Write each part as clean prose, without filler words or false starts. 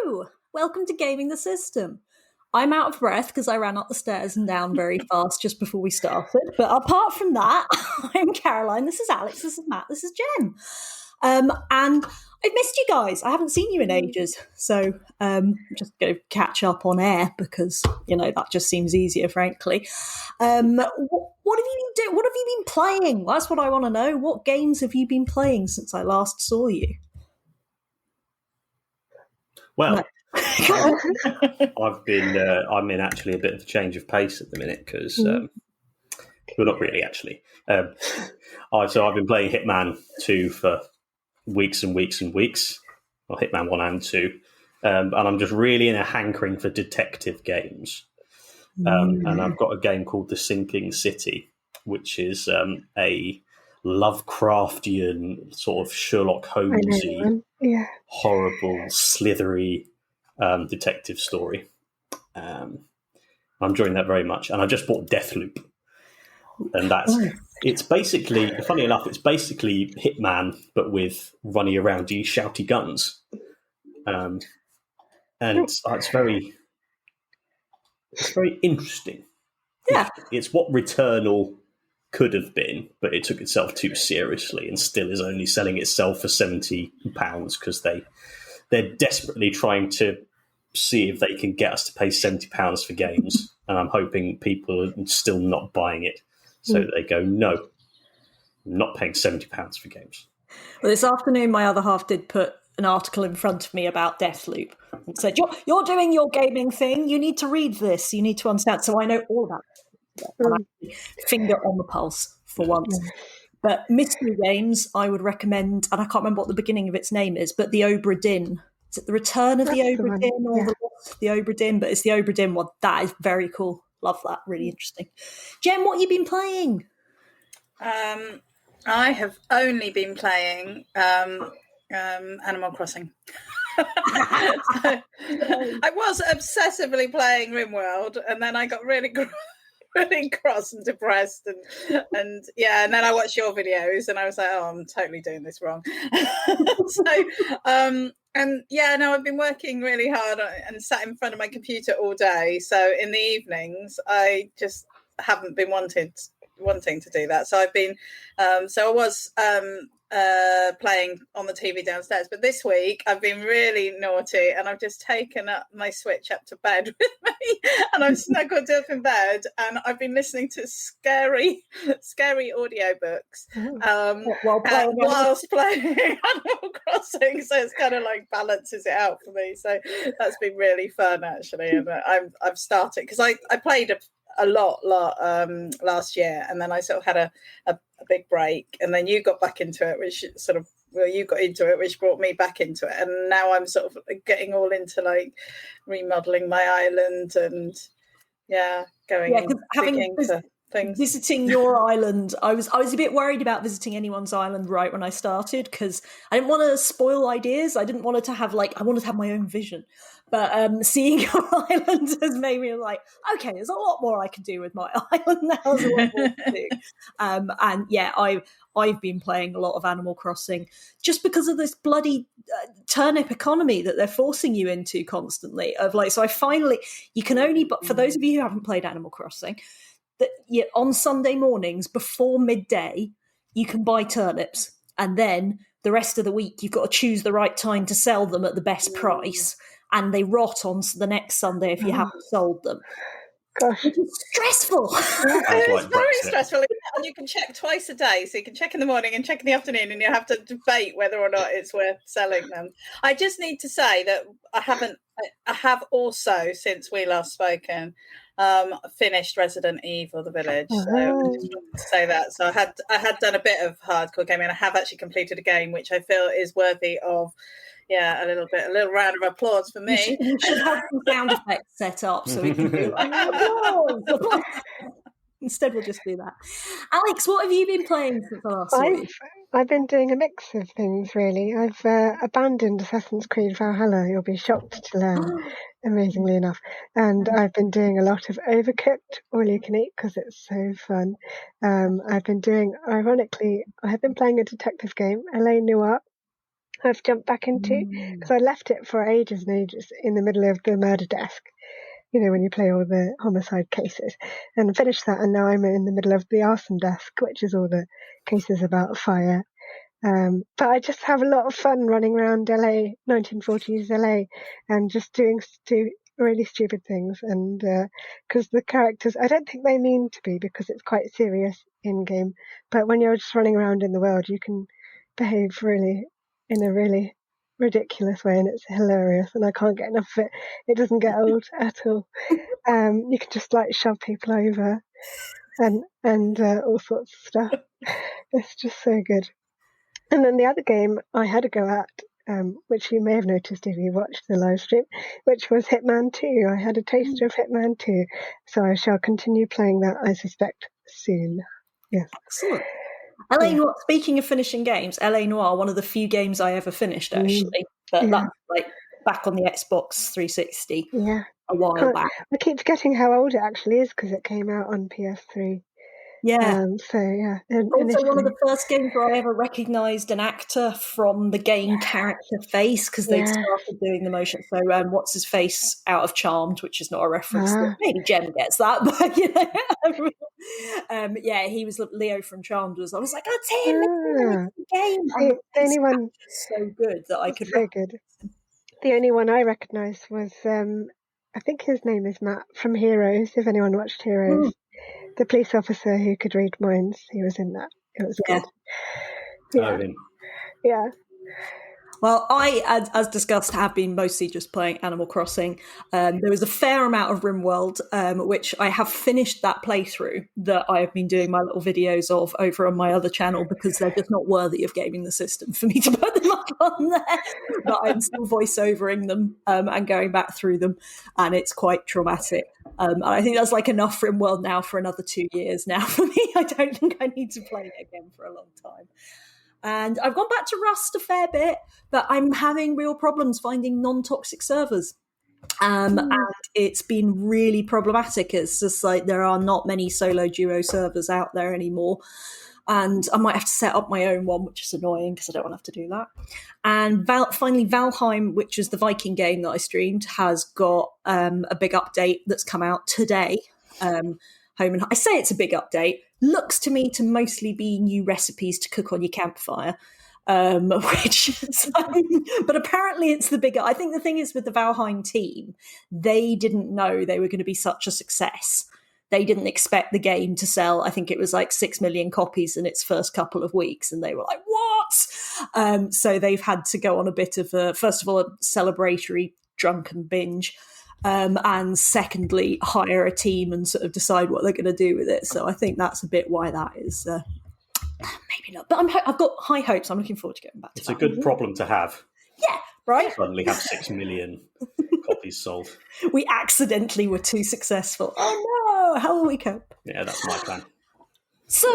Hello! Welcome to Gaming the System. I'm out of breath because I ran up the stairs and down very fast just before we started. But apart from that, I'm Caroline, this is Alex, this is Matt, this is Jen. And I've missed you guys. I haven't seen you in ages. So I'm just going to catch up on air because, that just seems easier, frankly. What have you been doing? What have you been playing? That's what I want to know. What games have you been playing since I last saw you? Well, I've been. I'm in actually a bit of a change of pace at the minute because, well, not really actually. So I've been playing Hitman 2 for weeks and weeks and weeks. Well, Hitman 1 and 2, and I'm just really in a hankering for detective games. And I've got a game called The Sinking City, which is a Lovecraftian sort of Sherlock Holmesy, horrible, slithery detective story. I'm enjoying that very much, and I just bought Deathloop, and it's basically, funny enough, it's basically Hitman but with runny aroundy shouty guns, and it's very interesting. Yeah, it's what Returnal could have been, but it took itself too seriously and still is only selling itself for £70 because they're desperately trying to see if they can get us to pay £70 for games, and I'm hoping people are still not buying it, so they go, no, I'm not paying £70 for games. Well, this afternoon my other half did put an article in front of me about Deathloop and said, you're doing your gaming thing, you need to read this, you need to understand. So I know all about it. Finger on the pulse for once. But mystery games, I would recommend, and I can't remember what the beginning of its name is, but the Obra Dinn. Is it the Return of the Obra Dinn or the Obra Dinn? But it's the Obra Dinn one. That is very cool. Love that. Really interesting. Jen, what have you been playing? I have only been playing Animal Crossing. I was obsessively playing RimWorld, and then I got really cross and depressed, and then I watched your videos, and I was like, oh, I'm totally doing this wrong. I've been working really hard and sat in front of my computer all day. So in the evenings, I just haven't been wanting to do that. So I've been, I was playing on the TV downstairs, but this week I've been really naughty and I've just taken up my Switch up to bed with me, and I've snuggled up in bed and I've been listening to scary audiobooks whilst playing Animal Crossing, so it's kind of like balances it out for me. So that's been really fun actually, and I've started because I played a lot last year, and then I sort of had a big break, and then you got back into it, which you got into it, which brought me back into it, and now I'm sort of getting all into like remodeling my island and visiting your island. I was a bit worried about visiting anyone's island right when I started because I didn't want to spoil ideas. I didn't want it to have I wanted to have my own vision. But seeing your island has made me like, okay, there's a lot more I can do with my island now. There's a lot more to do. I've been playing a lot of Animal Crossing just because of this bloody turnip economy that they're forcing you into constantly. So I finally, you can only, but for those of you who haven't played Animal Crossing, that on Sunday mornings before midday, you can buy turnips, and then the rest of the week you've got to choose the right time to sell them at the best price, and they rot on the next Sunday if you haven't sold them. Gosh, it's stressful. It's very stressful, and you can check twice a day. So you can check in the morning and check in the afternoon, and you have to debate whether or not it's worth selling them. I just need to say that I have also, since we last spoken, finished Resident Evil: The Village. So I just wanted to say that. So I had done a bit of hardcore gaming, and I have actually completed a game which I feel is worthy of a little round of applause for me. You should have some sound effects set up so we can do applause. Instead, we'll just do that. Alex, what have you been playing since the last week? I've been doing a mix of things, really. I've abandoned Assassin's Creed Valhalla. You'll be shocked to learn, amazingly enough. And I've been doing a lot of Overcooked, all you can eat, because it's so fun. I've been playing a detective game, LA Noire. I've jumped back into, because I left it for ages and ages in the middle of the murder desk, when you play all the homicide cases, and finished that, and now I'm in the middle of the arson desk, which is all the cases about fire. But I just have a lot of fun running around LA, 1940s LA, and just doing really stupid things. And because the characters, I don't think they mean to be, because it's quite serious in game. But when you're just running around in the world, you can behave in a really ridiculous way, and it's hilarious. And I can't get enough of it. It doesn't get old at all. You can just like shove people over, and all sorts of stuff. It's just so good. And then the other game I had a go at, which you may have noticed if you watched the live stream, which was Hitman 2. I had a taster of Hitman 2, so I shall continue playing that, I suspect, soon. Yes. Excellent. LA Noir, speaking of finishing games, LA Noir, one of the few games I ever finished, actually. But that's like back on the Xbox 360 a while back. I keep forgetting how old it actually is, because it came out on PS3. Yeah. Also, one of the first games where I ever recognised an actor from the game character face, because they started doing the motion. So, what's his face out of Charmed, which is not a reference. Maybe Jem gets that, but he was Leo from Charmed. I was like, that's him. It's the game. The only one so good that I could. So good. The only one I recognised was I think his name is Matt from Heroes. If anyone watched Heroes. The police officer who could read minds, he was in that. It was good. Yeah. Well, I, as discussed, have been mostly just playing Animal Crossing. There was a fair amount of RimWorld, which I have finished that playthrough that I have been doing my little videos of over on my other channel, because they're just not worthy of gaming the system for me to put them up on there. But I'm still voiceovering them and going back through them, and it's quite traumatic. And I think that's like enough RimWorld now for another 2 years now for me. I don't think I need to play it again for a long time. And I've gone back to Rust a fair bit, but I'm having real problems finding non-toxic servers. And it's been really problematic. It's just like there are not many solo duo servers out there anymore. And I might have to set up my own one, which is annoying because I don't want to have to do that. And finally, Valheim, which is the Viking game that I streamed, has got a big update that's come out today. I say it's a big update. Looks to me to mostly be new recipes to cook on your campfire, which is, but apparently it's the bigger. I think the thing is with the Valheim team, they didn't know they were going to be such a success. They didn't expect the game to sell. I think it was like 6 million copies in its first couple of weeks, and they were like, "What?" So they've had to go on a bit of first of all, a celebratory drunken binge. And secondly, hire a team and sort of decide what they're going to do with it. So I think that's a bit why that is maybe not. But I've got high hopes. I'm looking forward to getting back to it. It's a good problem to have. Yeah, right? Suddenly have 6 million copies sold. We accidentally were too successful. Oh no, how will we cope? Yeah, that's my plan. So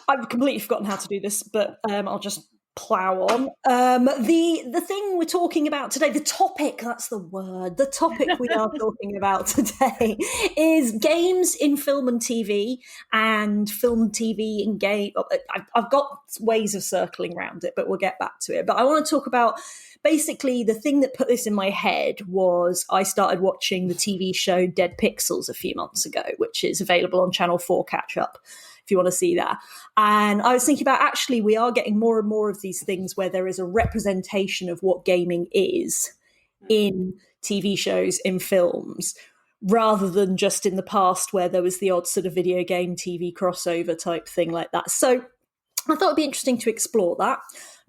I've completely forgotten how to do this, but I'll just plow on. The thing we're talking about today, the topic we are talking about today is games in film and TV, and film, TV, and game. I've got ways of circling around it, but we'll get back to it. But I want to talk about basically the thing that put this in my head was I started watching the TV show Dead Pixels a few months ago, which is available on Channel 4 Catch Up if you want to see that. And I was thinking about, actually, we are getting more and more of these things where there is a representation of what gaming is in TV shows, in films, rather than just in the past where there was the odd sort of video game TV crossover type thing like that. So I thought it'd be interesting to explore that.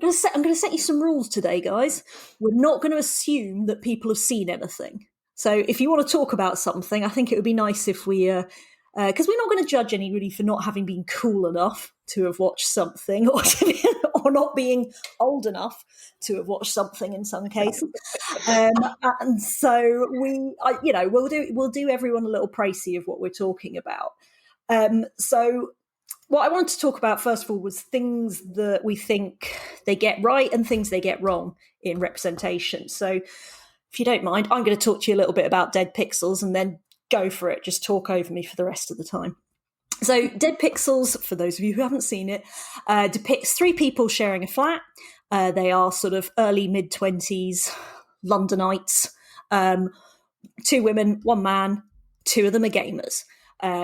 I'm going to set you some rules today, guys. We're not going to assume that people have seen anything. So if you want to talk about something, I think it would be nice if we... because we're not going to judge anybody for not having been cool enough to have watched something, or not being old enough to have watched something in some cases. And so we'll do everyone a little précis of what we're talking about. So what I wanted to talk about first of all was things that we think they get right and things they get wrong in representation. So if you don't mind, I'm going to talk to you a little bit about Dead Pixels, and then go for it. Just talk over me for the rest of the time. So Dead Pixels, for those of you who haven't seen it, depicts 3 people sharing a flat. They are sort of early mid-20s Londonites. 2 women, 1 man. 2 of them are gamers.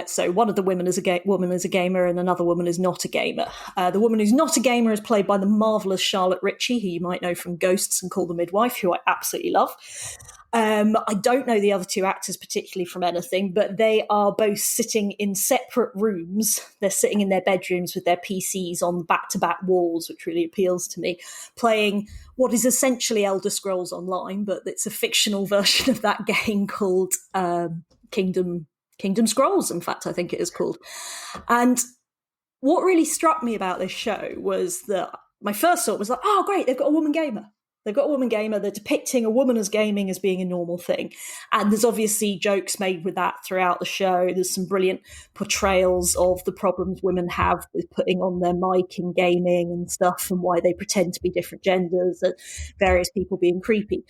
So one of the women is a gamer, and another woman is not a gamer. The woman who's not a gamer is played by the marvellous Charlotte Ritchie, who you might know from Ghosts and Call the Midwife, who I absolutely love. I don't know the other 2 actors particularly from anything, but they are both sitting in separate rooms. They're sitting in their bedrooms with their PCs on back-to-back walls, which really appeals to me, playing what is essentially Elder Scrolls Online, but it's a fictional version of that game called Kingdom Scrolls, in fact, I think it is called. And what really struck me about this show was that my first thought was like, oh, great, they've got a woman gamer. They're depicting a woman as gaming as being a normal thing. And there's obviously jokes made with that throughout the show. There's some brilliant portrayals of the problems women have with putting on their mic in gaming and stuff, and why they pretend to be different genders, and various people being creepy.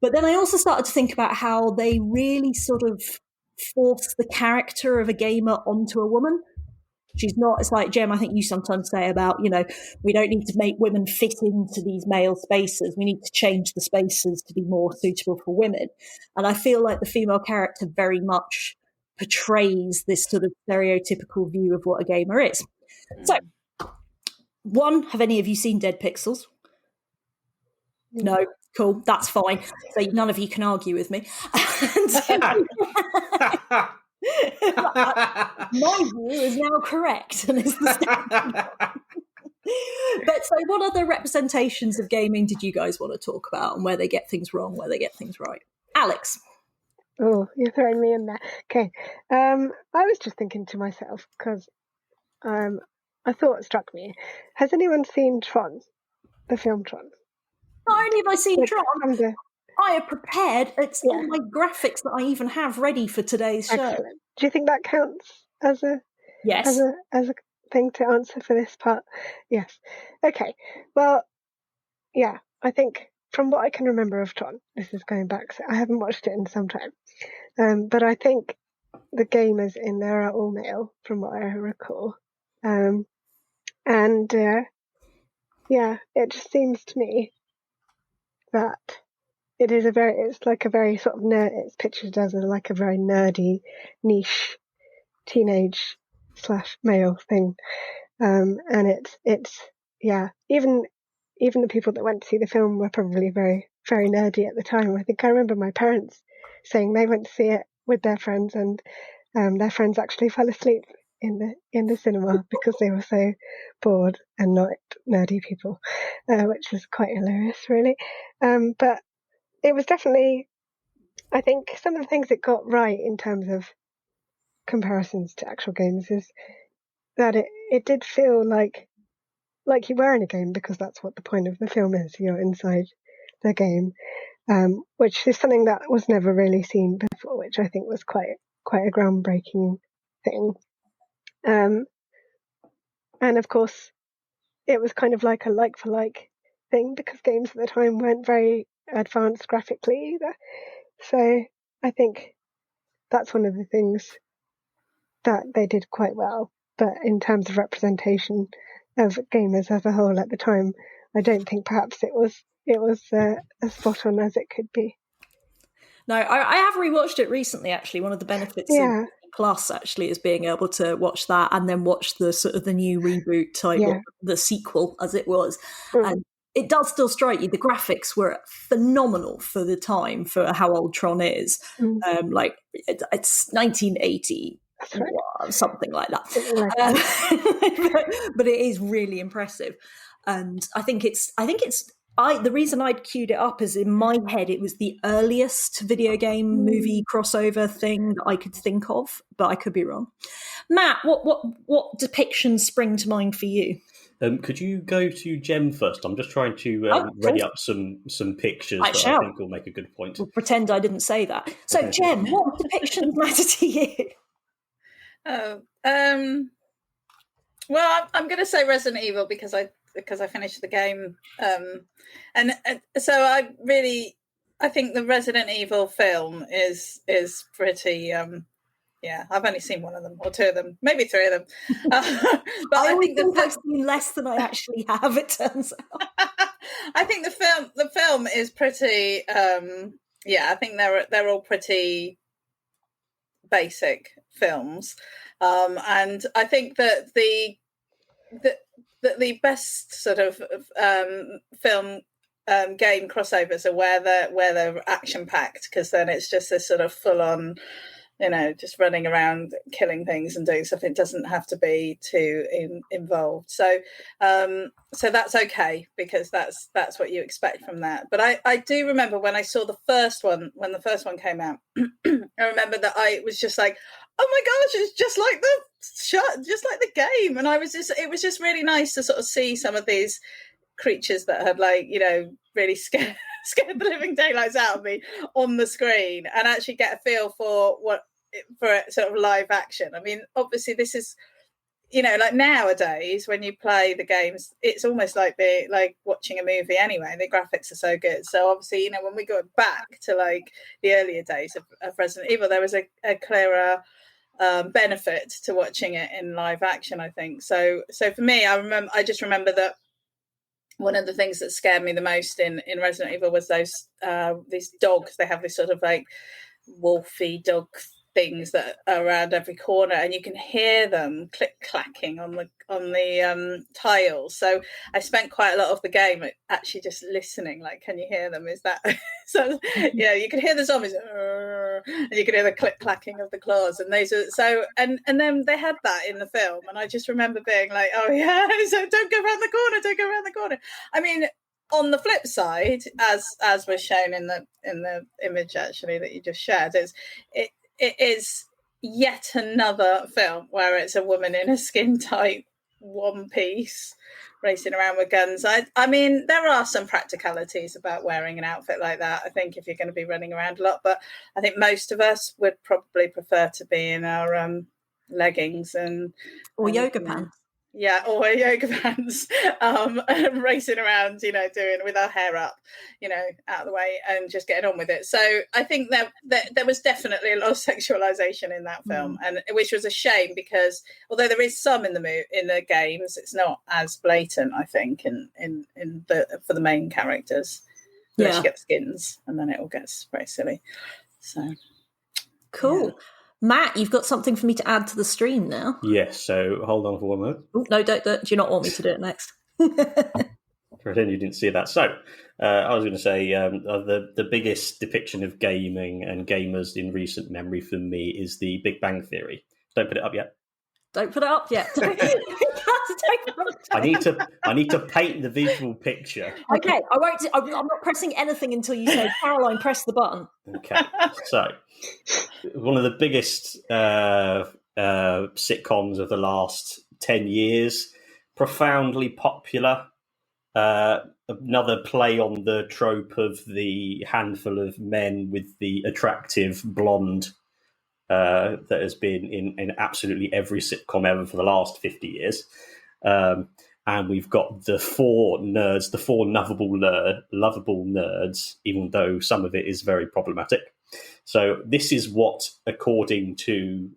But then I also started to think about how they really sort of force the character of a gamer onto a woman. She's not, it's like, Jem, I think you sometimes say about, we don't need to make women fit into these male spaces. We need to change the spaces to be more suitable for women. And I feel like the female character very much portrays this sort of stereotypical view of what a gamer is. So, 1, have any of you seen Dead Pixels? No, cool, that's fine. So none of you can argue with me. My view is now correct, and is the standard. But so, what other representations of gaming did you guys want to talk about, and where they get things wrong, where they get things right? Alex. Oh, you're throwing me in there. Okay. I was just thinking to myself, because a thought struck me. Has anyone seen Tron, the film Tron? Not only have I seen Tron, I have prepared all my graphics that I even have ready for today's show. Excellent. Do you think that counts as a yes as a thing to answer for this part? Yes. Okay. Well, yeah. I think from what I can remember of Tron, this is going back, so I haven't watched it in some time. But I think the gamers in there are all male, from what I recall. It just seems to me that it's like a very sort of it's pictured as like a very nerdy, niche, teenage / male thing. And it's even the people that went to see the film were probably very, very nerdy at the time. I think I remember my parents saying they went to see it with their friends, and their friends actually fell asleep in the cinema because they were so bored and not nerdy people, which was quite hilarious, really. But it was definitely, I think, some of the things it got right in terms of comparisons to actual games is that it did feel like you were in a game, because that's what the point of the film is. You're inside the game, which is something that was never really seen before, which I think was quite a groundbreaking thing. And of course, it was kind of like a like-for-like thing, because games at the time weren't very advanced graphically either. So I think that's one of the things that they did quite well. But in terms of representation of gamers as a whole at the time, I don't think perhaps it was as spot on as it could be. No, I have rewatched it recently, actually. One of the benefits of Plus actually is being able to watch that and then watch the sort of the new reboot type, the sequel as it was. And it does still strike you. The graphics were phenomenal for the time, for how old Tron is. Like it's 1980. That's right. Something like that. But it is really impressive. And I think it's the reason I'd queued it up is in my head it was the earliest video game movie crossover thing that I could think of, but I could be wrong. Matt, what depictions spring to mind for you? Could you go to Jem first? I'm just trying to ready up some pictures I think will make a good point. We'll pretend I didn't say that. So, Jem, what depictions matter to you? Well, I'm going to say Resident Evil because I finished the game, and so I think the Resident Evil film is pretty. I've only seen one of them or two of them, maybe three of them. But I think I've seen less than I actually have. It turns out. I think the film is pretty. I think they're all pretty basic films, and I think that the best sort of film game crossovers are where they're action packed, because then it's just this sort of full on, just running around killing things and doing stuff. It doesn't have to be too involved. So that's okay, because that's what you expect from that. But I do remember when I saw the first one, when the first one came out, I remember that I was just like, oh my gosh, it's just like the game. And it was just really nice to sort of see some of these creatures that had really scared the living daylights out of me on the screen, and actually get a feel for sort of live action. I mean, obviously this is, like nowadays when you play the games, it's almost like watching a movie anyway. The graphics are so good. So obviously, when we go back to like the earlier days of Resident Evil, there was a clearer benefit to watching it in live action, I think. So for me, I just remember that one of the things that scared me the most in Resident Evil was these dogs. They have this sort of like wolfy dog things that are around every corner, and you can hear them click clacking on the tiles. So I spent quite a lot of the game actually just listening, like, can you hear them? Is that so? Yeah, you can hear the zombies, and you can hear the click clacking of the claws, and those are so. And then they had that in the film, and I just remember being like, oh yeah, so don't go around the corner. I mean, on the flip side, as was shown in the image actually that you just shared, it is yet another film where it's a woman in a skin tight one piece racing around with guns. I mean, there are some practicalities about wearing an outfit like that, I think, if you're going to be running around a lot, but I think most of us would probably prefer to be in our leggings or yoga pants. Yeah, or yoga pants, racing around, doing with our hair up, out of the way, and just getting on with it. So I think that there was definitely a lot of sexualization in that film, and which was a shame, because although there is some in the games, it's not as blatant, I think, for the main characters. Unless you get the skins, and then it all gets very silly. So cool. Yeah. Matt, you've got something for me to add to the stream now. Yes, so hold on for 1 minute. Oh, no, don't. Do you not want me to do it next? Pretend you didn't see that. So, I was going to say the biggest depiction of gaming and gamers in recent memory for me is the Big Bang Theory. Don't put it up yet. Don't put it up yet. I need to paint the visual picture. Okay, I won't. I'm not pressing anything until you say, Caroline, press the button. Okay, so one of the biggest sitcoms of the last 10 years, profoundly popular. Another play on the trope of the handful of men with the attractive blonde that has been in absolutely every sitcom ever for the last 50 years. And we've got the four nerds, the four lovable nerds, even though some of it is very problematic. So this is what, according to,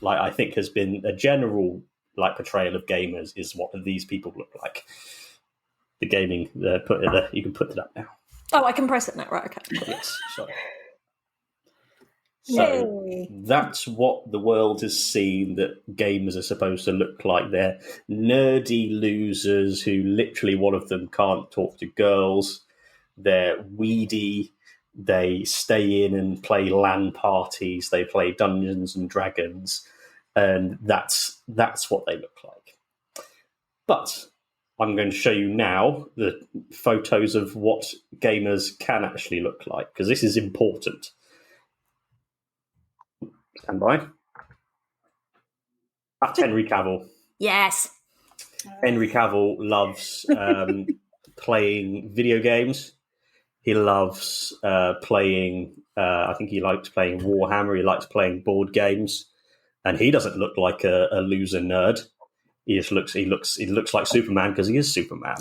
I think has been a general, portrayal of gamers, is what these people look like. The gaming, you can put it up now. Oh, I can press it now, right? Okay. Yes, sorry. So that's what the world has seen that gamers are supposed to look like. They're nerdy losers who literally one of them can't talk to girls. They're weedy. They stay in and play LAN parties. They play Dungeons and Dragons. And that's what they look like. But I'm going to show you now the photos of what gamers can actually look like, because this is important. Stand by. That's Henry Cavill. Yes. Henry Cavill loves playing video games. He loves playing, I think he likes playing Warhammer. He likes playing board games. And he doesn't look like a loser nerd. He looks like Superman because he is Superman.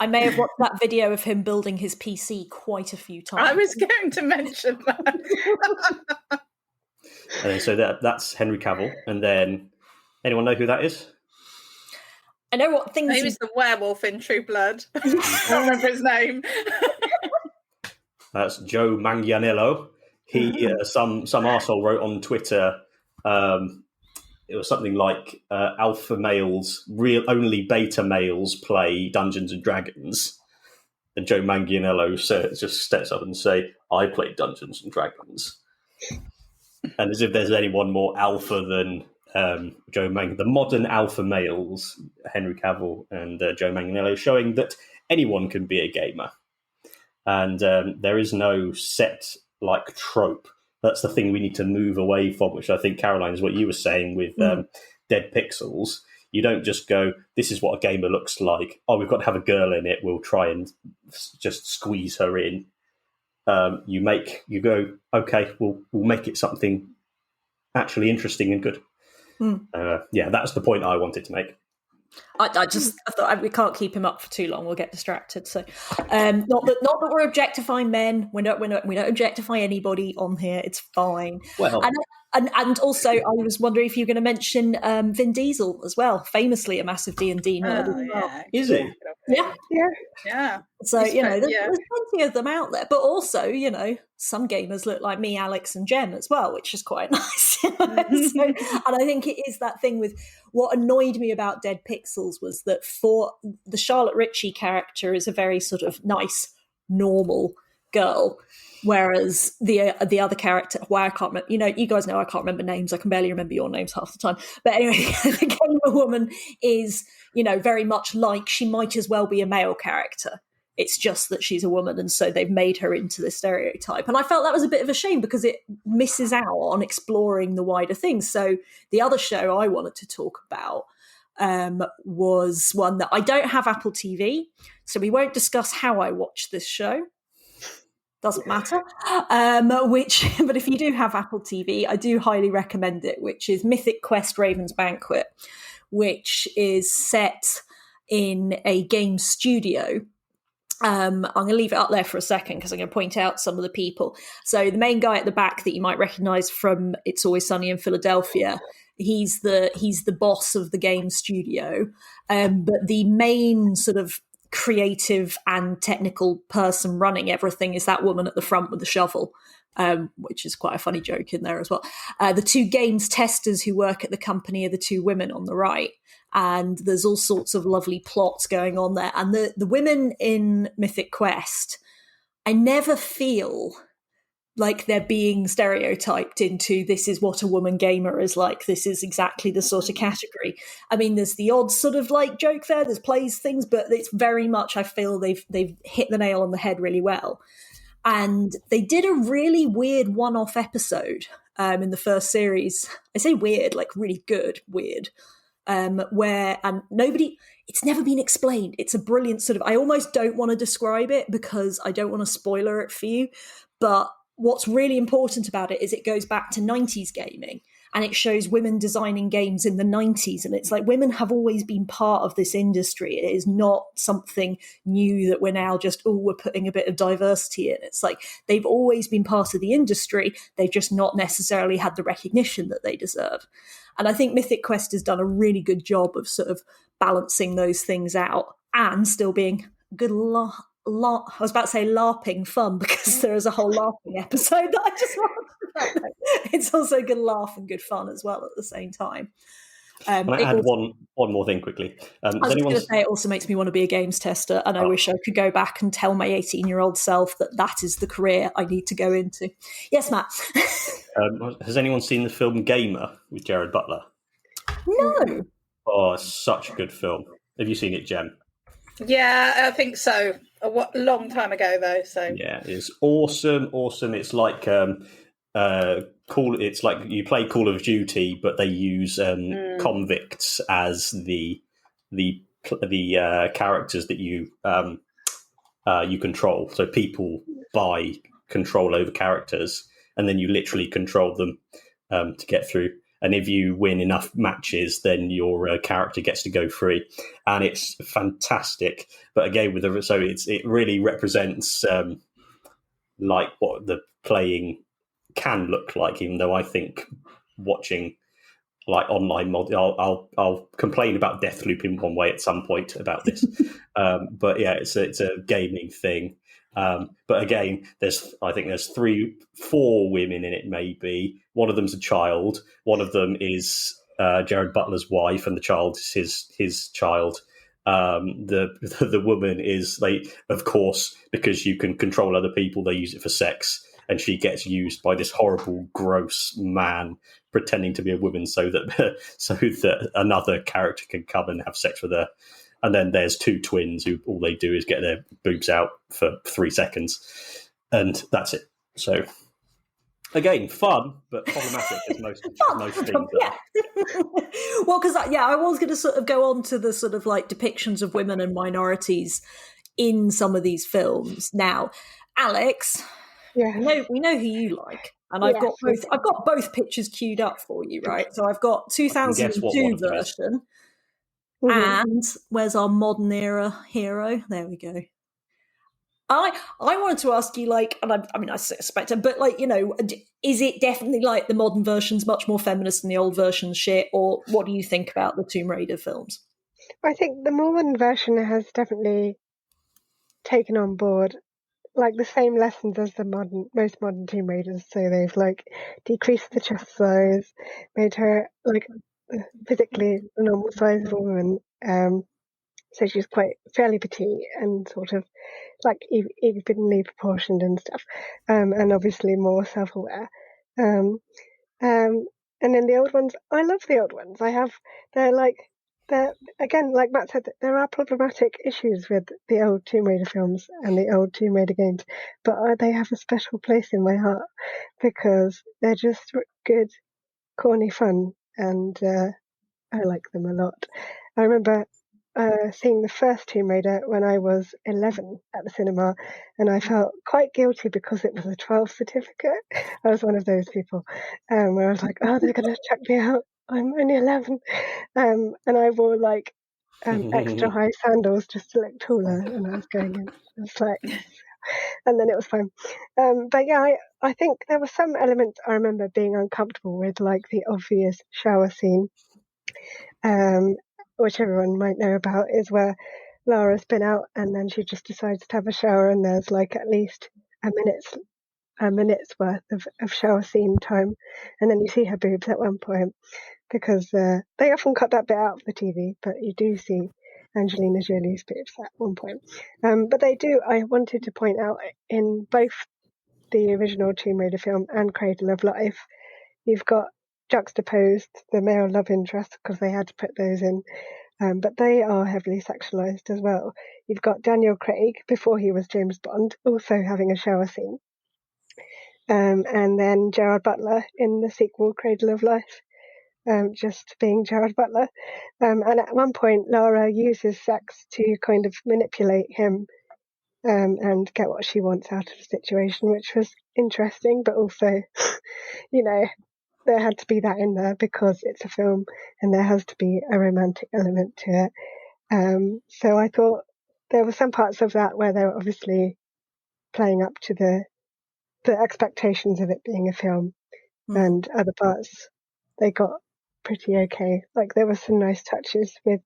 I may have watched that video of him building his PC quite a few times. I was going to mention that. And so that's Henry Cavill. And then, anyone know who that is? I know what things He was the werewolf in True Blood. I can't remember his name. That's Joe Manganiello. He some arsehole wrote on Twitter. It was something like alpha males, only beta males play Dungeons and Dragons. And Joe Manganiello just steps up and say, "I play Dungeons and Dragons." And as if there's anyone more alpha than Joe the modern alpha males, Henry Cavill and Joe Manganiello, showing that anyone can be a gamer. And there is no set like trope. That's the thing we need to move away from, which I think, Caroline, is what you were saying with Dead Pixels. You don't just go, this is what a gamer looks like. Oh, we've got to have a girl in it. We'll try and just squeeze her in. You go, okay, we'll make it something actually interesting and good. That's the point I wanted to make. I thought we can't keep him up for too long. We'll get distracted. So, not that we're objectifying we don't objectify anybody on here. It's fine. Well, and also, I was wondering if you were going to mention Vin Diesel as well, famously a massive D&D nerd. Is he? Yeah. So there's plenty of them out there, but also some gamers look like me, Alex, and Jem as well, which is quite nice. And I think it is that thing with what annoyed me about Dead Pixels was that for the Charlotte Ritchie character is a very sort of nice, normal girl, whereas the other character, I can't remember. You guys know I can't remember names. I can barely remember your names half the time. But anyway, the gamer woman is very much like she might as well be a male character. It's just that she's a woman, and so they've made her into this stereotype. And I felt that was a bit of a shame because it misses out on exploring the wider things. So the other show I wanted to talk about was one that I don't have Apple TV, so we won't discuss how I watched this show. Doesn't matter. But if you do have Apple TV, I do highly recommend it, which is Mythic Quest Raven's Banquet, which is set in a game studio. I'm going to leave it up there for a second because I'm going to point out some of the people. So the main guy at the back that you might recognize from It's Always Sunny in Philadelphia, he's the boss of the game studio. But the main sort of creative and technical person running everything is that woman at the front with the shovel, which is quite a funny joke in there as well. The two games testers who work at the company are the two women on the right. And there's all sorts of lovely plots going on there. And the women in Mythic Quest, I never feel like they're being stereotyped into this is what a woman gamer is like. This is exactly the sort of category. I mean, there's the odd sort of like joke there. There's plays things, but it's very much, I feel they've hit the nail on the head really well. And they did a really weird one-off episode in the first series. I say weird, like really good weird. It's never been explained. It's a brilliant sort of, I almost don't want to describe it because I don't want to spoiler it for you. But what's really important about it is it goes back to 90s gaming and it shows women designing games in the 90s. And it's like women have always been part of this industry. It is not something new that we're now just, we're putting a bit of diversity in. It's like they've always been part of the industry. They've just not necessarily had the recognition that they deserve. And I think Mythic Quest has done a really good job of sort of balancing those things out and still being good I was about to say LARPing fun because there is a whole LARPing episode that I just laughed about. It's also good laugh and good fun as well at the same time. Can I add one more thing quickly? I was going to say it also makes me want to be a games tester, and I wish I could go back and tell my 18-year-old self that is the career I need to go into. Yes, Matt. Has anyone seen the film Gamer with Gerard Butler? No. Oh, it's such a good film. Have you seen it, Jem? Yeah, I think so. A long time ago, though. So yeah, it's awesome. It's like It's like you play Call of Duty, but they use convicts as the characters that you control. So people buy control over characters, and then you literally control them to get through. And if you win enough matches, then your character gets to go free, and it's fantastic. But again, it really represents like what the playing can look like. Even though I think watching like online mod. I'll complain about Deathloop in one way at some point about this, but yeah, it's a gaming thing. But again, I think there's 4 women in it. Maybe one of them's a child. One of them is Jared Butler's wife, and the child is his child. The woman is, of course, because you can control other people, they use it for sex, and she gets used by this horrible, gross man pretending to be a woman so that another character can come and have sex with her. And then there's 2 twins who all they do is get their boobs out for 3 seconds, and that's it. So again, fun, but problematic as most things are. Well, because I was going to sort of go on to the sort of like depictions of women and minorities in some of these films. Now, Alex, we know who you like, and I've got both pictures queued up for you, right? So I've got 2002 version, and where's our modern era hero? There we go. I wanted to ask you, like, and I suspect it, but like, is it definitely like the modern version's much more feminist than the old version's shit, or what do you think about the Tomb Raider films? I think the modern version has definitely taken on board like the same lessons as the most modern Tomb Raiders. So they've like decreased the chest size, made her like physically a normal size of a woman. So she's quite fairly petite and sort of like evenly proportioned and stuff, and obviously more self-aware. And then the old ones, I love the old ones. They're again, like Matt said, there are problematic issues with the old Tomb Raider films and the old Tomb Raider games, but they have a special place in my heart because they're just good, corny fun, and I like them a lot. I remember seeing the first Tomb Raider when I was 11 at the cinema, and I felt quite guilty because it was a 12 certificate. I was one of those people where I was like, oh, they're going to chuck me out. I'm only 11. And I wore like extra high sandals just to look taller, and I was going in. I was like, and then it was fine. But yeah, I think there were some elements I remember being uncomfortable with, like the obvious shower scene. Which everyone might know about, is where Lara's been out and then she just decides to have a shower, and there's like at least a minute's worth of shower scene time, and then you see her boobs at one point, because they often cut that bit out of the TV, but you do see Angelina Jolie's boobs at one point. But they do, I wanted to point out, in both the original Tomb Raider film and Cradle of Life, you've got juxtaposed the male love interest, because they had to put those in, but they are heavily sexualized as well. You've got Daniel Craig, before he was James Bond, also having a shower scene, and then Gerard Butler in the sequel Cradle of Life, just being Gerard Butler, and at one point Lara uses sex to kind of manipulate him and get what she wants out of the situation, which was interesting, but also there had to be that in there because it's a film and there has to be a romantic element to it. So I thought there were some parts of that where they were obviously playing up to the expectations of it being a film, and other parts they got pretty okay. Like there were some nice touches with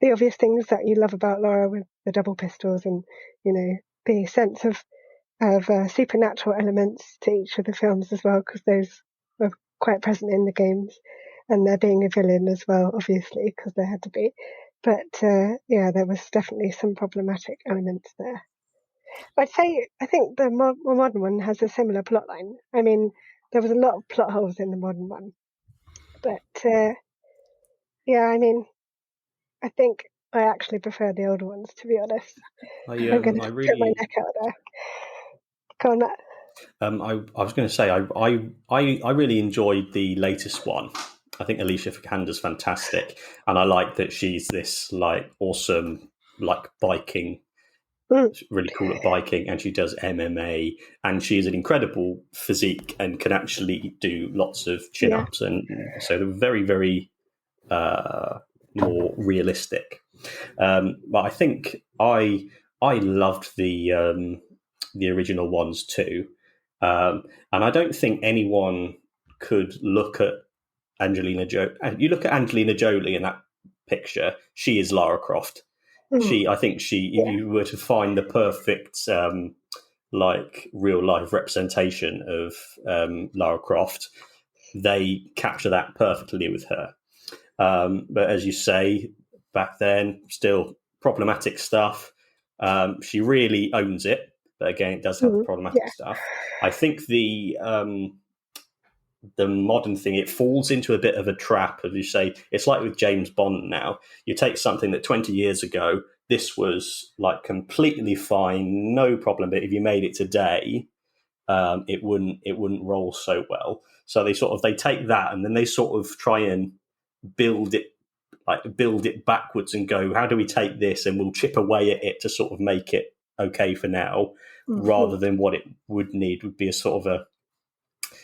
the obvious things that you love about Laura, with the double pistols and the sense of supernatural elements to each of the films as well, because those were quite present in the games, and there being a villain as well, obviously, because there had to be. But there was definitely some problematic elements there. I think the more modern one has a similar plot line. I mean, there was a lot of plot holes in the modern one, but I mean, I think I actually prefer the older ones, to be honest. I'm going to put my neck out there. Go on, Matt. I was going to say I really enjoyed the latest one. I think Alicia Vikander's fantastic, and I like that she's this like awesome like biking, really cool at biking, and she does MMA, and she's an incredible physique and can actually do lots of chin-ups, and so they're very, very more realistic. But I think I loved the original ones too. And I don't think anyone could look at Angelina Jolie. You look at Angelina Jolie in that picture, she is Lara Croft. I think if you were to find the perfect like real life representation of Lara Croft, they capture that perfectly with her. But as you say, back then, still problematic stuff. She really owns it, but again, it does have the problematic stuff. I think the modern thing, it falls into a bit of a trap, as you say. It's like with James Bond now. You take something that 20 years ago, this was like completely fine, no problem. But if you made it today, it wouldn't roll so well. So they take that and then they sort of try and build it backwards and go, how do we take this and we'll chip away at it to sort of make it okay for now, rather than what it would be a sort of a,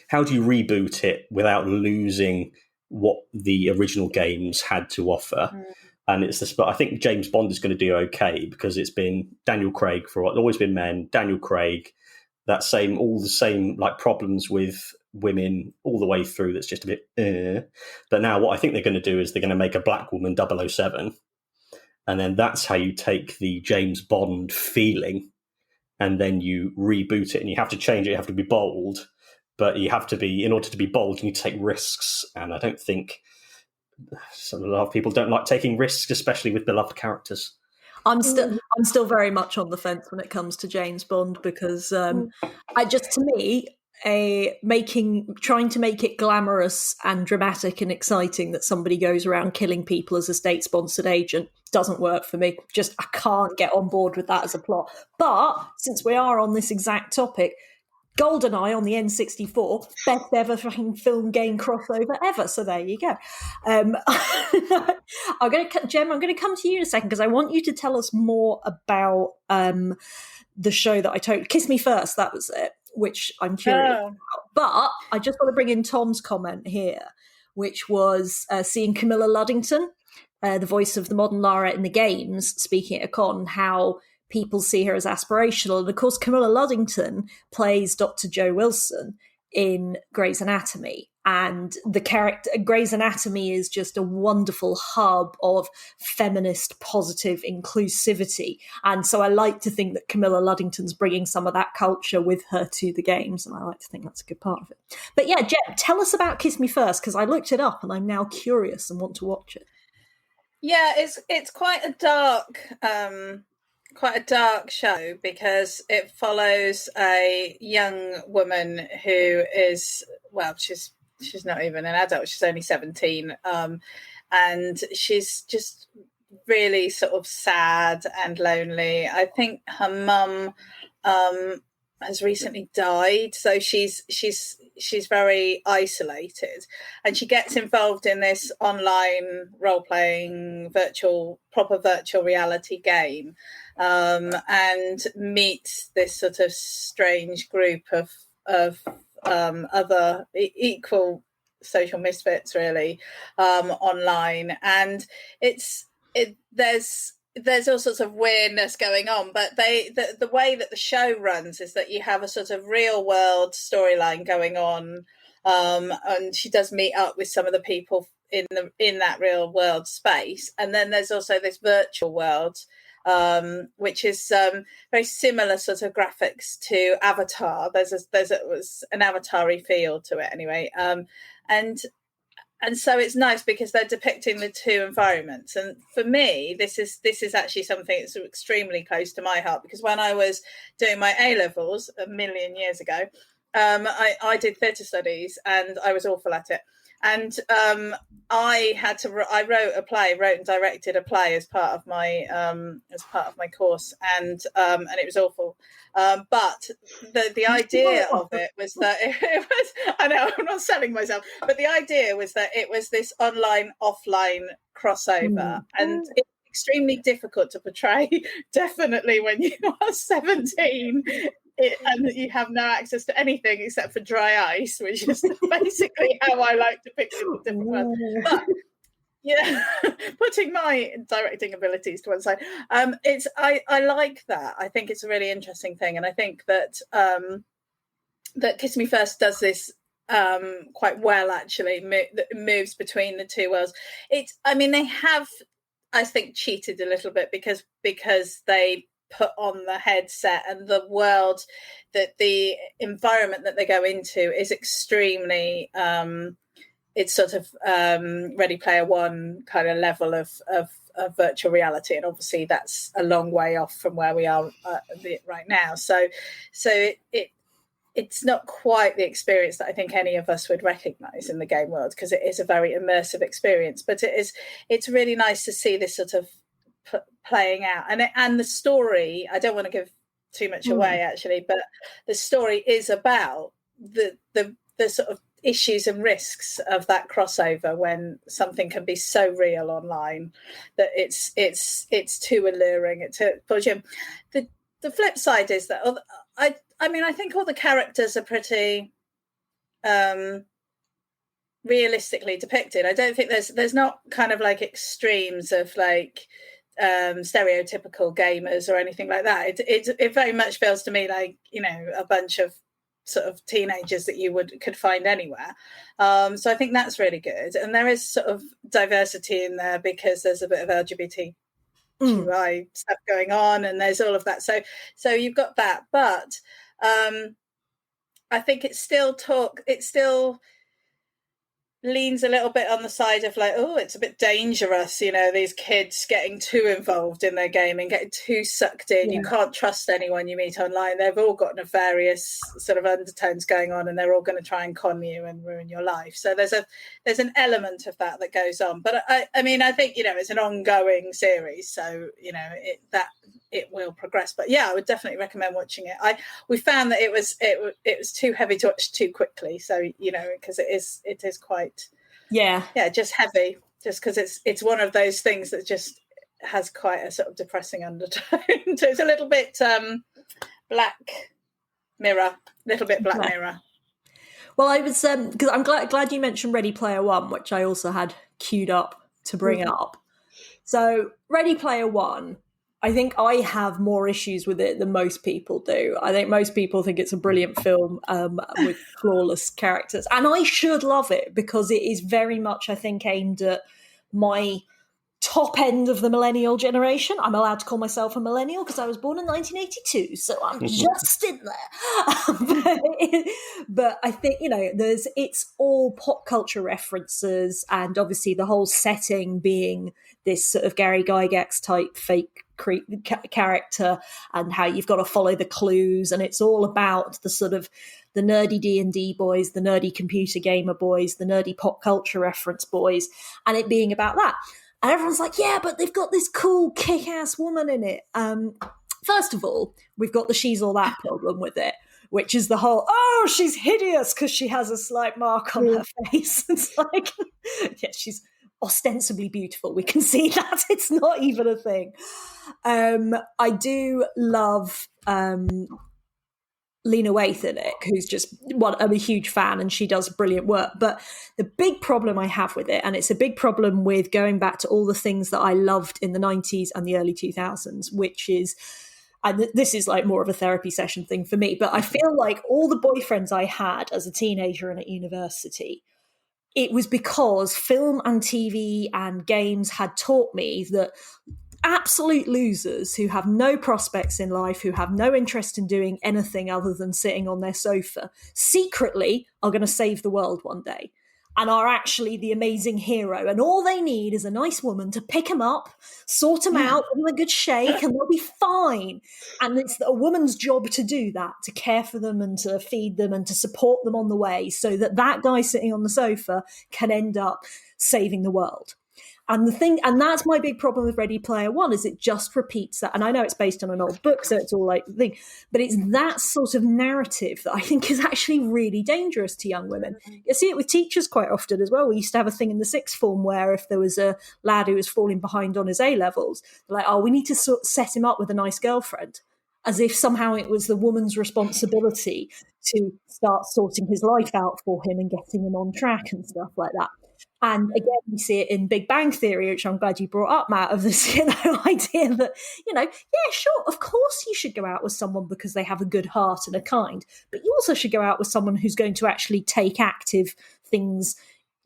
how do you reboot it without losing what the original games had to offer? And it's this, but I think James Bond is going to do okay because it's been Daniel Craig always been men, Daniel Craig, all the same like problems with women all the way through. That's just a bit, But now what I think they're going to do is they're going to make a black woman 007. And then that's how you take the James Bond feeling and then you reboot it, and you have to change it. You have to be bold, but you have to be, in order to be bold, you need to take risks. And I don't think a lot of people don't like taking risks, especially with beloved characters. I'm still very much on the fence when it comes to James Bond because to me, trying to make it glamorous and dramatic and exciting that somebody goes around killing people as a state-sponsored agent doesn't work for me. I can't get on board with that as a plot. But since we are on this exact topic, GoldenEye on the N64, best ever fucking film game crossover ever. So there you go. Jem, I'm going to come to you in a second because I want you to tell us more about the show that I told. Kiss Me First, that was it, which I'm curious about. But I just want to bring in Tom's comment here, which was seeing Camilla Luddington, the voice of the modern Lara in the games, speaking at a con, how people see her as aspirational. And of course, Camilla Luddington plays Dr. Joe Wilson in Grey's Anatomy. And the character, Grey's Anatomy is just a wonderful hub of feminist, positive inclusivity. And so I like to think that Camilla Luddington's bringing some of that culture with her to the games. And I like to think that's a good part of it. But yeah, Jen, tell us about Kiss Me First, because I looked it up and I'm now curious and want to watch it. Yeah, it's quite a dark show because it follows a young woman who is, well, she's not even an adult, she's only 17, and she's just really sort of sad and lonely. I think her mum has recently died, so she's very isolated, and she gets involved in this online role-playing proper virtual reality game, and meets this sort of strange group of other equal social misfits, really, online. And there's all sorts of weirdness going on, but the way that the show runs is that you have a sort of real world storyline going on, and she does meet up with some of the people in that real world space, and then there's also this virtual world, which is very similar sort of graphics to Avatar. There's an Avatar-y feel to it anyway, and so it's nice because they're depicting the two environments. And for me, this is actually something that's extremely close to my heart, because when I was doing my A-levels a million years ago, I did theatre studies and I was awful at it. And I wrote and directed a play as part of my course, and it was awful. But the idea of it was that it was, I know I'm not selling myself, but the idea was that it was this online offline crossover, and it's extremely difficult to portray, definitely when you are 17. And you have no access to anything except for dry ice, which is basically how I like to picture the different worlds. But yeah, putting my directing abilities to one side, I like that. I think it's a really interesting thing, and I think that that Kiss Me First does this quite well, actually. Moves between the two worlds. They have, I think, cheated a little bit because they put on the headset, and the world, that the environment that they go into is extremely it's sort of Ready Player One kind of level of virtual reality, and obviously that's a long way off from where we are right now. So it's not quite the experience that I think any of us would recognise in the game world, because it is a very immersive experience. But it's really nice to see this sort of playing out, and the story. I don't want to give too much away, actually, but the story is about the sort of issues and risks of that crossover when something can be so real online that it's too alluring. The flip side is that I think all the characters are pretty realistically depicted. I don't think there's not kind of like extremes of like stereotypical gamers or anything like that. It very much feels to me like, a bunch of sort of teenagers that you could find anywhere. So I think that's really good. And there is sort of diversity in there because there's a bit of LGBTQI stuff going on, and there's all of that. So you've got that, but I think it still leans a little bit on the side of like, oh, it's a bit dangerous, these kids getting too involved in their gaming, getting too sucked in. You can't trust anyone you meet online. They've all got nefarious sort of undertones going on, and they're all going to try and con you and ruin your life. So there's an element of that goes on. But I think, it's an ongoing series, so it will progress. But yeah, I would definitely recommend watching it. We found that it was too heavy to watch too quickly. So, because it is quite just heavy, just because it's one of those things that just has quite a sort of depressing undertone. So it's a little bit Black Mirror. Well, I was because I'm glad you mentioned Ready Player One, which I also had queued up to bring up. So Ready Player One, I think I have more issues with it than most people do. I think most people think it's a brilliant film with flawless characters. And I should love it because it is very much, I think, aimed at my top end of the millennial generation. I'm allowed to call myself a millennial because I was born in 1982, so I'm just in there. But I think, it's all pop culture references, and obviously the whole setting being this sort of Gary Gygax type fake character, and how you've got to follow the clues, and it's all about the sort of the nerdy D&D boys, the nerdy computer gamer boys, the nerdy pop culture reference boys, and it being about that. And everyone's like, yeah, but they've got this cool kick-ass woman in it. First of all, we've got the she's all that problem with it, which is the whole, oh, she's hideous because she has a slight mark on her face. It's like, yeah, she's ostensibly beautiful. We can see that. It's not even a thing. I do love Lena Waithe in it, who's just, I'm a huge fan, and she does brilliant work. But the big problem I have with it, and it's a big problem with going back to all the things that I loved in the 90s and the early 2000s, which is, and this is like more of a therapy session thing for me, but I feel like all the boyfriends I had as a teenager and at university, it was because film and TV and games had taught me that absolute losers who have no prospects in life, who have no interest in doing anything other than sitting on their sofa, secretly are going to save the world one day and are actually the amazing hero. And all they need is a nice woman to pick them up, sort them out, give them a good shake, and they'll be fine. And it's a woman's job to do that, to care for them and to feed them and to support them on the way, so that guy sitting on the sofa can end up saving the world. And that's my big problem with Ready Player One, is it just repeats that. And I know it's based on an old book, so it's all like the thing, but it's that sort of narrative that I think is actually really dangerous to young women. You see it with teachers quite often as well. We used to have a thing in the sixth form where if there was a lad who was falling behind on his A-levels, they're like, oh, we need to set him up with a nice girlfriend, as if somehow it was the woman's responsibility to start sorting his life out for him and getting him on track and stuff like that. And again, we see it in Big Bang Theory, which I'm glad you brought up, Matt, of this idea that, yeah, sure, of course you should go out with someone because they have a good heart and are kind, but you also should go out with someone who's going to actually take active things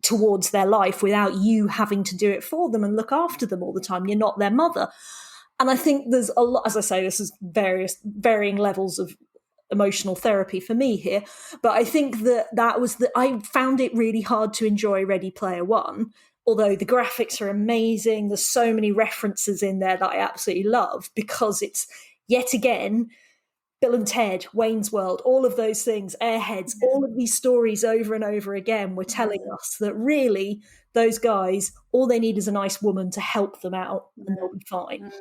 towards their life without you having to do it for them and look after them all the time. You're not their mother. And I think there's a lot, as I say, this is varying levels of emotional therapy for me here, but I think I found it really hard to enjoy Ready Player One, although the graphics are amazing. There's so many references in there that I absolutely love, because it's yet again Bill and Ted, Wayne's World, all of those things, Airheads, all of these stories over and over again were telling us that really those guys, all they need is a nice woman to help them out and they'll be fine.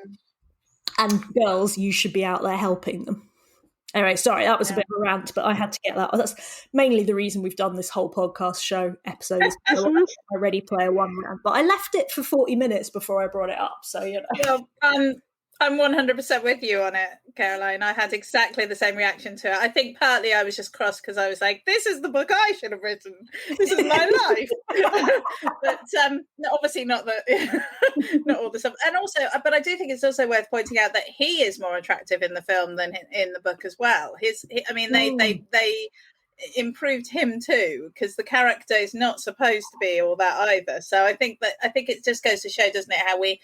And girls, you should be out there helping them. Anyway, sorry, that was a bit of a rant, but I had to get that. That's mainly the reason we've done this whole podcast show episode, is my Ready Player One rant. But I left it for 40 minutes before I brought it up, so, Well, I'm 100% with you on it, Caroline. I had exactly the same reaction to it. I think partly I was just cross because I was like, this is the book I should have written. This is my life. But obviously not not all the stuff. And also, but I do think it's also worth pointing out that he is more attractive in the film than in the book as well. They improved him too, because the character is not supposed to be all that either. So I think it just goes to show, doesn't it, how we,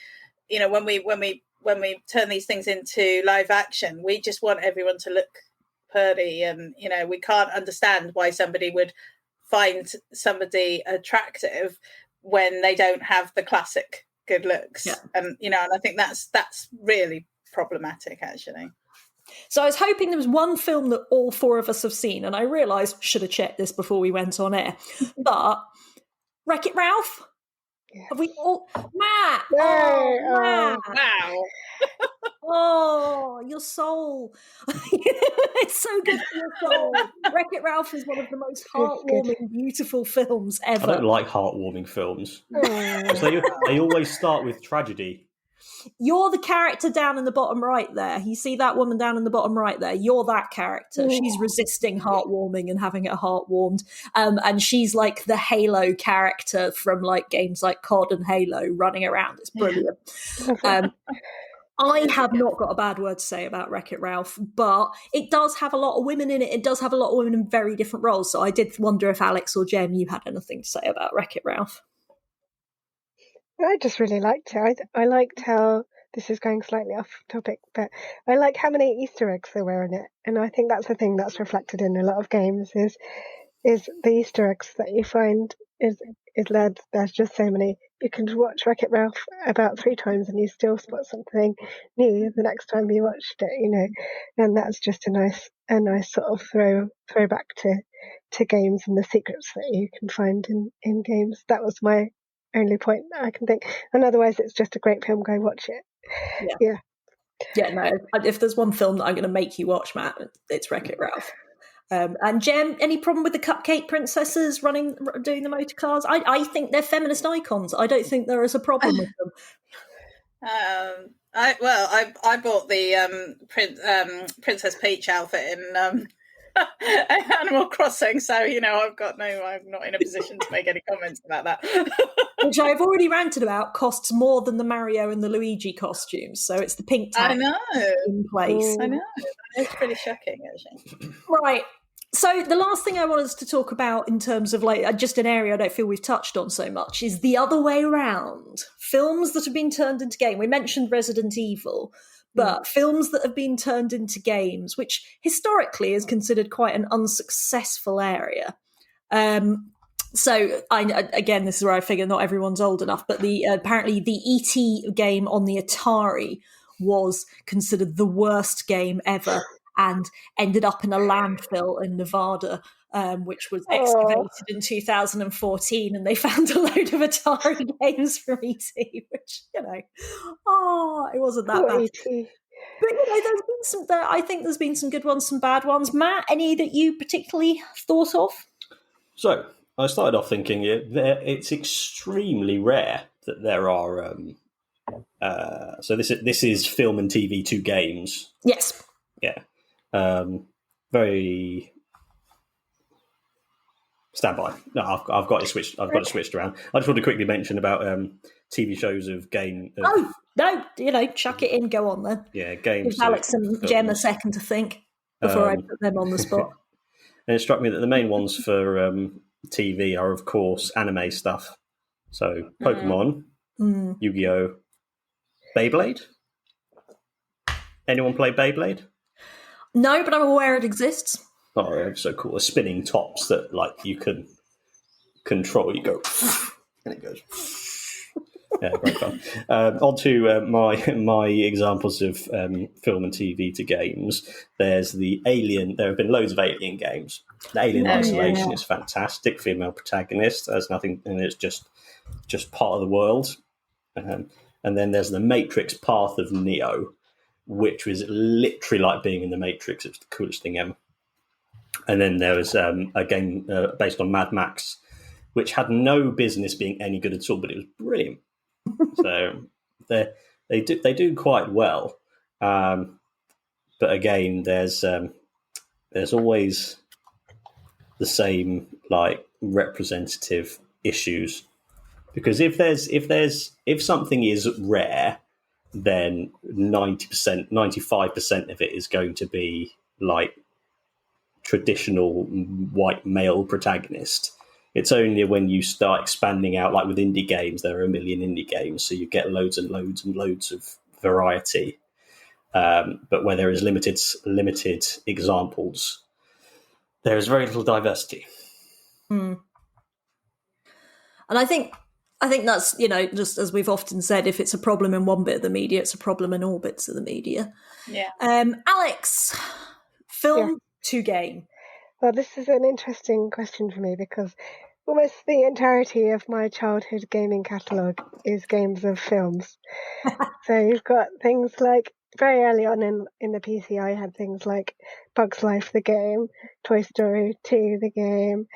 when we turn these things into live action, we just want everyone to look pretty, and we can't understand why somebody would find somebody attractive when they don't have the classic good looks. And and I think that's really problematic, actually. So I was hoping there was one film that all four of us have seen, and I realised should have checked this before we went on air, but Wreck-It Ralph. Yes. Have we all, Matt? Matt. Wow. Oh, your soul. It's so good for your soul. Wreck-It Ralph is one of the most heartwarming, beautiful films ever. I don't like heartwarming films. They always start with tragedy. You're the character down in the bottom right there. You see that woman down in the bottom right there? You're that character. She's resisting heartwarming and having her heart warmed. And she's like the Halo character from like games like COD and Halo running around. It's brilliant. I have not got a bad word to say about Wreck-It Ralph, but it does have a lot of women in it. It does have a lot of women in very different roles. So I did wonder if Alex or Jem, you had anything to say about Wreck-It Ralph. I just really liked it. I liked how, this is going slightly off topic, but I like how many Easter eggs there were in it. And I think that's the thing that's reflected in a lot of games is the Easter eggs that you find is led. There's just so many. You can watch Wreck-It Ralph about 3 times and you still spot something new the next time you watched it, and that's just a nice sort of throwback to games and the secrets that you can find in games. That was my only point that I can think, and otherwise it's just a great film. Go watch it. No, if there's one film that I'm going to make you watch, Matt, it's Wreck-It Ralph. And Jem, any problem with the cupcake princesses doing the motor cars? I think they're feminist icons. I don't think there is a problem with them. I bought the Princess Peach outfit in Animal Crossing, so I'm not in a position to make any comments about that. Which I've already ranted about, costs more than the Mario and the Luigi costumes, so it's the pink tag in place. I know, it's pretty shocking, actually. Right. So the last thing I wanted us to talk about in terms of just an area I don't feel we've touched on so much is the other way around. Films that have been turned into game. We mentioned Resident Evil, but films that have been turned into games, which historically is considered quite an unsuccessful area. So again, this is where I figure not everyone's old enough, but apparently the E.T. game on the Atari was considered the worst game ever and ended up in a landfill in Nevada, which was excavated in 2014, and they found a load of Atari games from E.T., which, it wasn't that bad. E.T. But there's been I think there's been some good ones, some bad ones. Matt, any that you particularly thought of? So I started off thinking it's extremely rare that there are. So this is film and TV to games. Yes. Yeah. Very. Stand by. No, I've got it switched. I've got it switched around. I just want to quickly mention about TV shows of game. Oh no, chuck it in. Go on then. Yeah, games. Give Alex and Jem a second to think before I put them on the spot. And it struck me that the main ones for TV are, of course, anime stuff. So Pokemon, Yu-Gi-Oh, Beyblade. Anyone play Beyblade? No, but I'm aware it exists. Oh, they're so cool. The spinning tops that you can control. You go and it goes. Yeah, great fun. On to my examples of film and TV to games. There's the Alien. There have been loads of Alien games. The Alien Isolation is fantastic. Female protagonist. There's nothing, and it's just part of the world. And then there's the Matrix Path of Neo, which was literally like being in the Matrix. It's the coolest thing ever. And then there was a game based on Mad Max, which had no business being any good at all, but it was brilliant. So they do quite well, but again, there's always the same representative issues, because if something is rare, then 90%, 95% of it is going to be traditional white male protagonist. It's only when you start expanding out, like with indie games, there are a million indie games, so you get loads and loads and loads of variety. But where there is limited examples, there is very little diversity. And I think that's, just as we've often said, if it's a problem in one bit of the media, it's a problem in all bits of the media. Yeah. Alex, film to game. Well, this is an interesting question for me because almost the entirety of my childhood gaming catalogue is games of films. So you've got things like, very early on in the PC, I had things like Bug's Life the game, Toy Story 2 the game,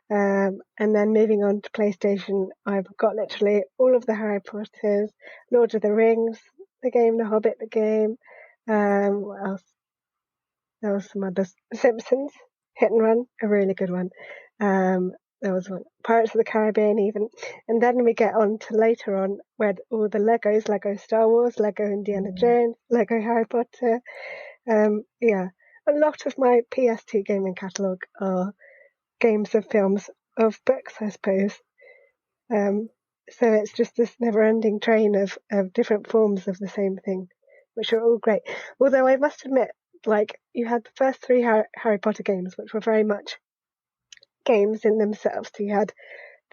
and then moving on to PlayStation, I've got literally all of the Harry Potters, Lord of the Rings the game, The Hobbit the game, what else? There was some others. Simpsons, Hit and Run, a really good one. There was one, Pirates of the Caribbean even. And then we get on to later on where all the Legos, Lego Star Wars, Lego Indiana Jones, Lego Harry Potter. A lot of my PS2 gaming catalogue are games of films, of books, I suppose. So it's just this never-ending train of different forms of the same thing, which are all great. Although I must admit, you had the first three Harry Potter games, which were very much games in themselves. So you had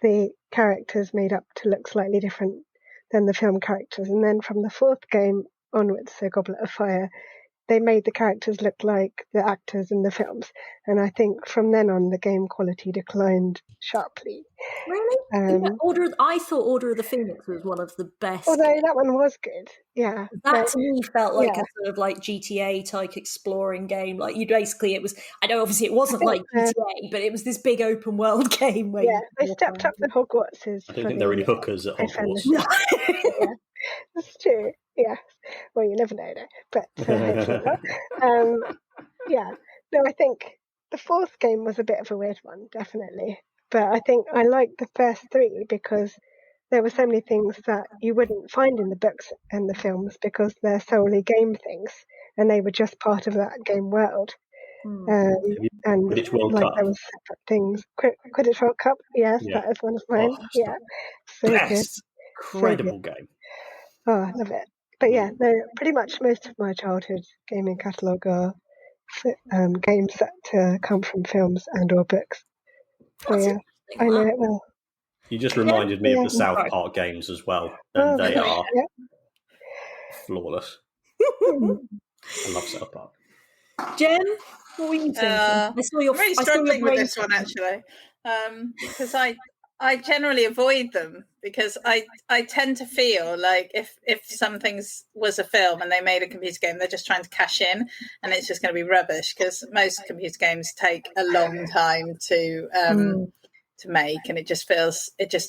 the characters made up to look slightly different than the film characters. And then from the fourth game onwards, so Goblet of Fire, they made the characters look like the actors in the films. And I think from then on, the game quality declined sharply. Really? I thought Order of the Phoenix was one of the best. Although that one was good, yeah. That to me felt like a sort of GTA type exploring game. It was. I know obviously it wasn't like GTA, but it was this big open world game where they stepped up the Hogwarts. I don't think there are any hookers at Hogwarts. Yeah, that's true. Yes. Well, you never know, but hopefully not. No, I think the fourth game was a bit of a weird one, definitely. But I think I liked the first three because there were so many things that you wouldn't find in the books and the films because they're solely game things and they were just part of that game world. And Quidditch World Cup. There was separate things. Quidditch World Cup, yes, that is one of mine. So best, incredible game. Oh, I love it. But pretty much most of my childhood gaming catalogue are games that come from films and or books. So I know it well. You just reminded me of the South Park games as well, and they are flawless. I love South Park. Jen, what were you thinking? I'm really struggling with this one actually, because I generally avoid them because I tend to feel like if something was a film and they made a computer game, they're just trying to cash in, and it's just going to be rubbish because most computer games take a long time to make, and it just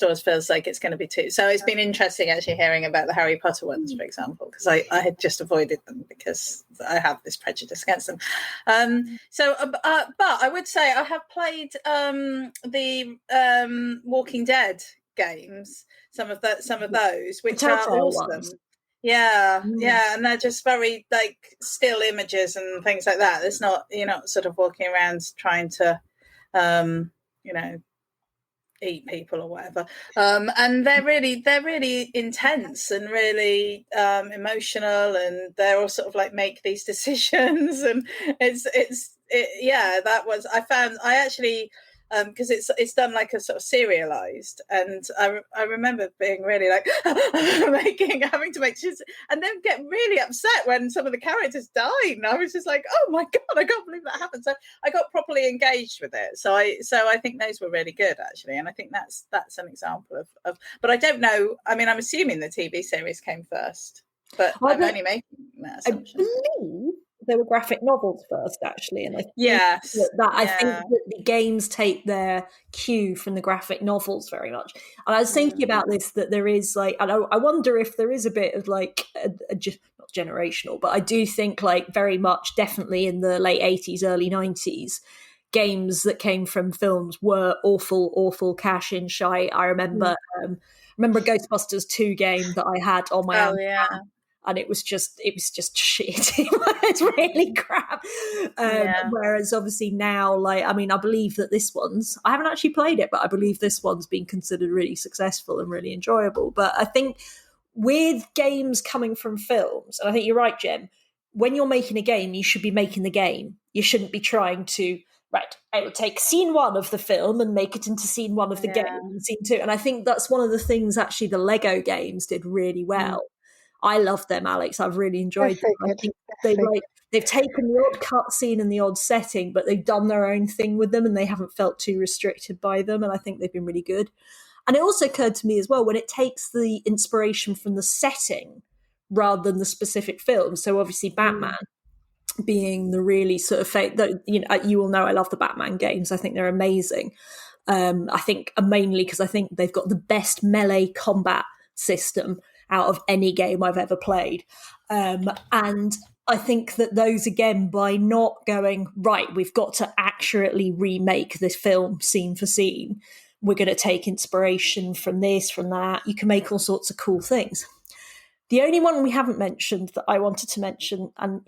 always feels like it's going to be too. So it's been interesting actually hearing about the Harry Potter ones, for example, because I had just avoided them because I have this prejudice against them. But I would say I have played the Walking Dead games, some of those, which are awesome. Ones. Yeah, and they're just very like still images and things like that. It's not, you're not sort of walking around trying to eat people or whatever, and they're really intense and really emotional, and they're all sort of like make these decisions, and I actually because it's done like a sort of serialized, and I remember being really like having to make decisions, and then get really upset when some of the characters died, and I was just like, oh my god, I can't believe that happened. So I got properly engaged with it. So I think those were really good actually, and I think that's an example of. But I don't know. I mean, I'm assuming the TV series came first, but I'm only making that assumption. I believe there were graphic novels first, actually, and I think I think that the games take their cue from the graphic novels very much. And I was thinking about this, that there is like, and I wonder if there is a bit of like not generational, but I do think like very much, definitely in the late 80s, early 90s, games that came from films were awful cash in shy. I remember a Ghostbusters 2 game that I had on my own. And it was just shit. It was really crap. Whereas obviously now, like, I mean, I believe that I haven't actually played it, but I believe this one's been considered really successful and really enjoyable. But I think with games coming from films, and I think you're right, Jem, when you're making a game, you should be making the game. You shouldn't be trying to, I will take scene 1 of the film and make it into scene 1 of the game, and scene 2. And I think that's one of the things actually the Lego games did really well. I love them, Alex. I've really enjoyed them. I think they've taken the odd cutscene and the odd setting, but they've done their own thing with them, and they haven't felt too restricted by them. And I think they've been really good. And it also occurred to me as well, when it takes the inspiration from the setting rather than the specific film. So obviously Batman being the really sort of you all know I love the Batman games. I think they're amazing. I think mainly because I think they've got the best melee combat system out of any game I've ever played. And I think that those, again, by not going, we've got to accurately remake this film scene for scene, we're going to take inspiration from this, from that. You can make all sorts of cool things. The only one we haven't mentioned that I wanted to mention, and,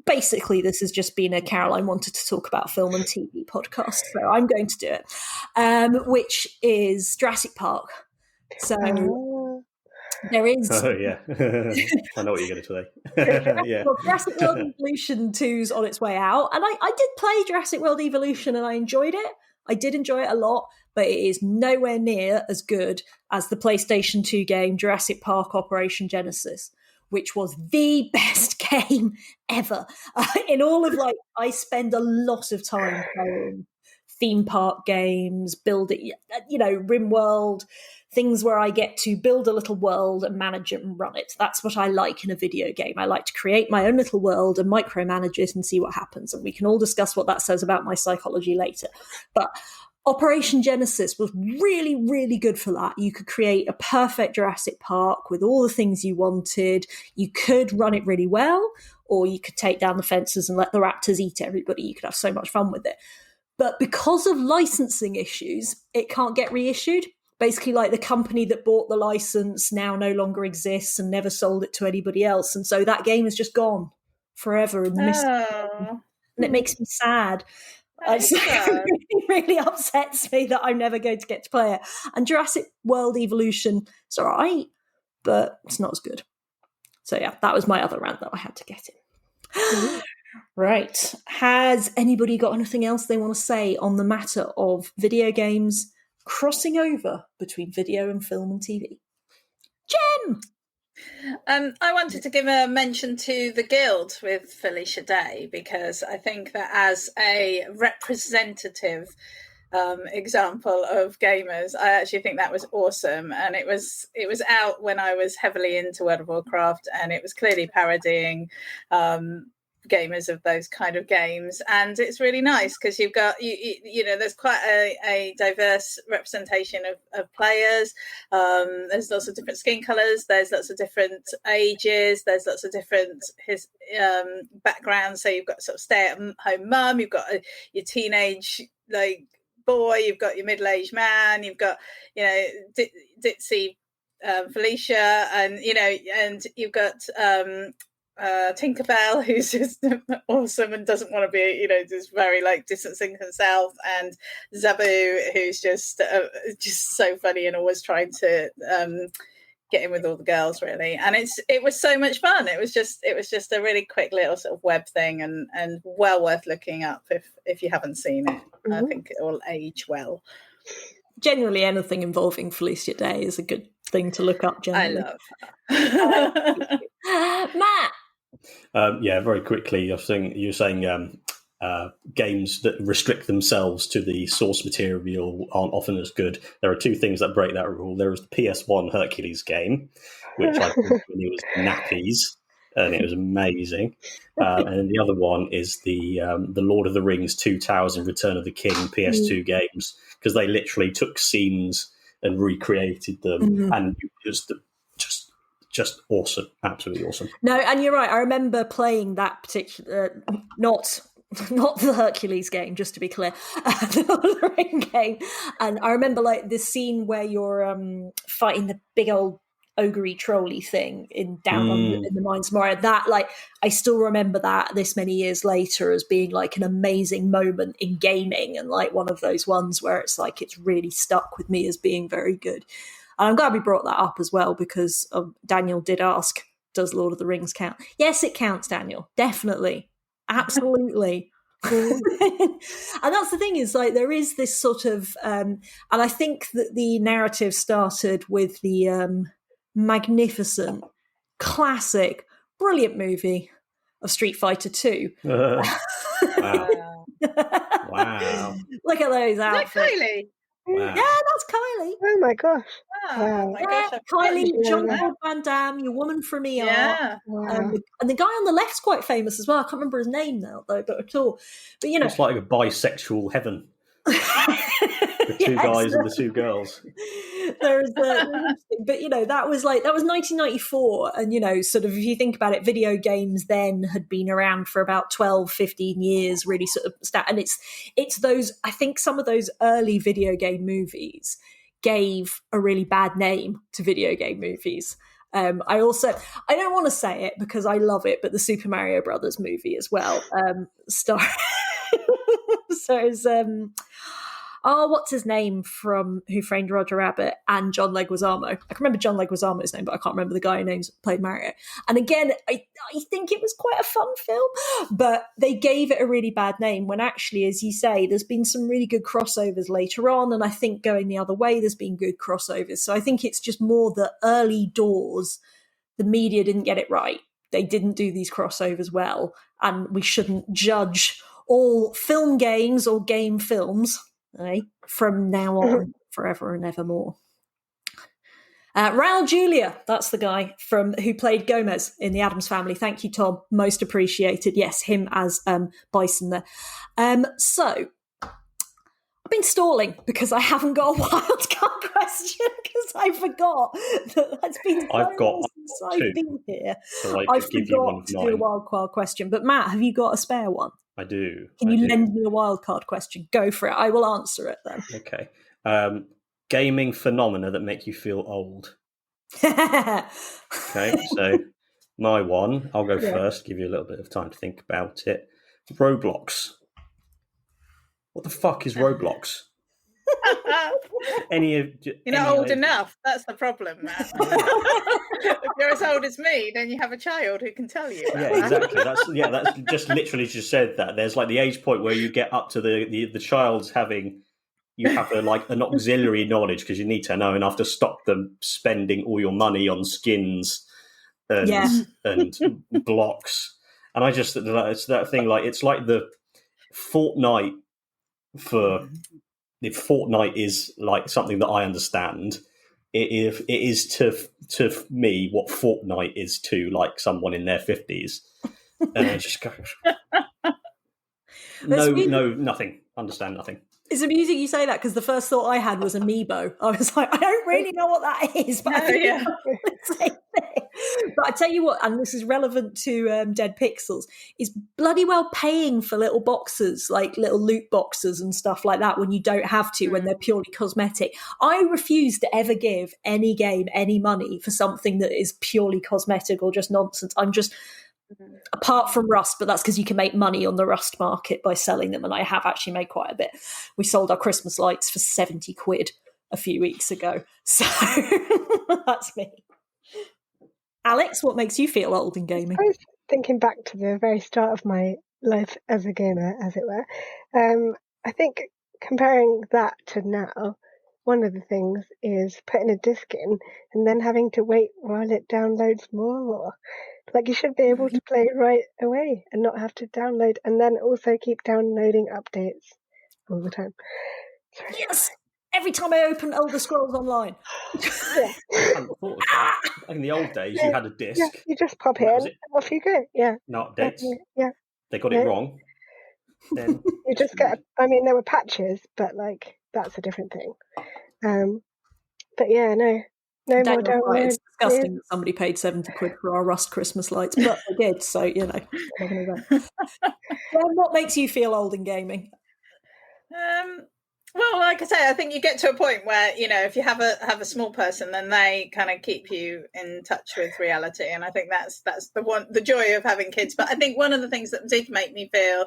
basically this has just been a Caroline wanted to talk about film and TV podcast, so I'm going to do it, which is Jurassic Park. So... there is. Oh yeah, I know what you're going to say. Jurassic World Evolution 2's on its way out, and I did play Jurassic World Evolution and I enjoyed it. I did enjoy it a lot, but it is nowhere near as good as the PlayStation 2 game Jurassic Park Operation Genesis, which was the best game ever. In all of I spend a lot of time playing theme park games, building, RimWorld, things where I get to build a little world and manage it and run it. That's what I like in a video game. I like to create my own little world and micromanage it and see what happens. And we can all discuss what that says about my psychology later. But Operation Genesis was really, really good for that. You could create a perfect Jurassic Park with all the things you wanted. You could run it really well, or you could take down the fences and let the raptors eat everybody. You could have so much fun with it. But because of licensing issues, it can't get reissued. Basically, the company that bought the license now no longer exists and never sold it to anybody else. And so that game is just gone forever in the mist. And it makes me sad. It really, really upsets me that I'm never going to get to play it. And Jurassic World Evolution, it's all right, but it's not as good. So yeah, that was my other rant that I had to get in. Right. Has anybody got anything else they want to say on the matter of video games crossing over between video and film and TV? Jem! I wanted to give a mention to The Guild with Felicia Day, because I think that as a representative example of gamers, I actually think that was awesome. And it was out when I was heavily into World of Warcraft, and it was clearly parodying gamers of those kind of games, and it's really nice because you've got you know there's quite a diverse representation of players. There's lots of different skin colors, there's lots of different ages, there's lots of different backgrounds. So you've got sort of stay-at-home mum, you've got your teenage like boy, you've got your middle-aged man, you've got ditzy Felicia, and and you've got Tinkerbell, who's just awesome and doesn't want to be, just very like distancing herself, and Zabu, who's just so funny and always trying to get in with all the girls, really. And it was so much fun. It was just a really quick little sort of web thing, and well worth looking up if you haven't seen it. Mm-hmm. I think it will age well. Generally, anything involving Felicia Day is a good thing to look up. Generally, I love Matt. Yeah, very quickly, you're saying games that restrict themselves to the source material aren't often as good. There are two things that break that rule. There was the PS1 Hercules game, which I thought really was nappies, and it was amazing. And then the other one is the Lord of the Rings, Two Towers and Return of the King PS2 games, because they literally took scenes and recreated them, and just awesome, absolutely awesome. No, and you're right. I remember playing that particular, not the Hercules game, just to be clear, the Lord of the Ring game. And I remember like this scene where you're fighting the big old ogre trolley thing in the Mines of Moria. That, like, I still remember that this many years later as being like an amazing moment in gaming, and like one of those ones where it's like it's really stuck with me as being very good. And I'm glad we brought that up as well, because Daniel did ask, does Lord of the Rings count? Yes, it counts, Daniel. Definitely. Absolutely. And that's the thing, is like there is this sort of and I think that the narrative started with the magnificent, classic, brilliant movie of Street Fighter 2. Wow. Wow. Look at those outfits. Is that Kylie? Wow. Yeah, that's Kylie. Oh my gosh. Oh my gosh. Kylie, Jean-Claude Van Damme, your woman from ER. Yeah. Wow. And the guy on the left's quite famous as well. I can't remember his name now, though, but at all. But it's like a bisexual heaven. The two guys and the two girls. But that was 1994, and sort of, if you think about it, video games then had been around for about 12-15 years, really sort of and it's those, I think some of those early video game movies gave a really bad name to video game movies. I don't want to say it because I love it, but the Super Mario Brothers movie as well, stars what's his name from Who Framed Roger Rabbit, and John Leguizamo. I can remember John Leguizamo's name, but I can't remember the guy who played Mario. And again, I think it was quite a fun film, but they gave it a really bad name when actually, as you say, there's been some really good crossovers later on, and I think going the other way, there's been good crossovers. So I think it's just more the early doors, the media didn't get it right. They didn't do these crossovers well, and we shouldn't judge all film games or game films from now on, forever and evermore. Raul Julia, that's the guy who played Gomez in the Addams Family. Thank you, Tom. Most appreciated. Yes, him as Bison there. So I've been stalling because I haven't got a wildcard question, because I forgot that that's been I've got since I've been here. So I forgot to do a wildcard question. But Matt, have you got a spare one? I do. Can you lend me a wildcard question? Go for it. I will answer it then. Okay. Gaming phenomena that make you feel old. Okay, so my one, I'll go first, give you a little bit of time to think about it. Roblox. What the fuck is Roblox? You're not old enough. That's the problem, Matt. If you're as old as me, then you have a child who can tell you. Exactly. That's just literally just said that. There's like the age point where you get up to the child's having. You have an auxiliary knowledge, because you need to know enough to stop them spending all your money on skins and blocks. And it's that thing, like it's like the Fortnite for. If Fortnite is like something that I understand, it is to me what Fortnite is to like someone in their 50s. And I just go, nothing. Understand nothing. It's amusing you say that, because the first thought I had was amiibo. I was like, I don't really know what that is, but I think it's the same thing. But I tell you what, and this is relevant to Dead Pixels, is bloody well paying for little boxes, like little loot boxes and stuff like that, when you don't have to, when they're purely cosmetic. I refuse to ever give any game any money for something that is purely cosmetic or just nonsense. I'm just... Apart from Rust, but that's because you can make money on the Rust market by selling them, and I have actually made quite a bit. We sold our Christmas lights for 70 quid a few weeks ago. So that's me. Alex, what makes you feel old in gaming? I was thinking back to the very start of my life as a gamer, as it were. I think comparing that to now, one of the things is putting a disc in and then having to wait while it downloads more. Like, you should be able to play right away and not have to download, and then also keep downloading updates all the time. Yes! Every time I open Elder Scrolls Online. I hadn't thought of that. In the old days, you had a disc. Yeah, you just pop it in, and off you go. Yeah. No updates. Yeah. They got it wrong. Then you just get. There were patches, but like that's a different thing. But yeah, no more download. Right, it's disgusting that somebody paid 70 quid for our Rust Christmas lights, but they did. So what makes you feel old in gaming? Well, like I say, I think you get to a point where, if you have a small person, then they kind of keep you in touch with reality. And I think that's the joy of having kids. But I think one of the things that did make me feel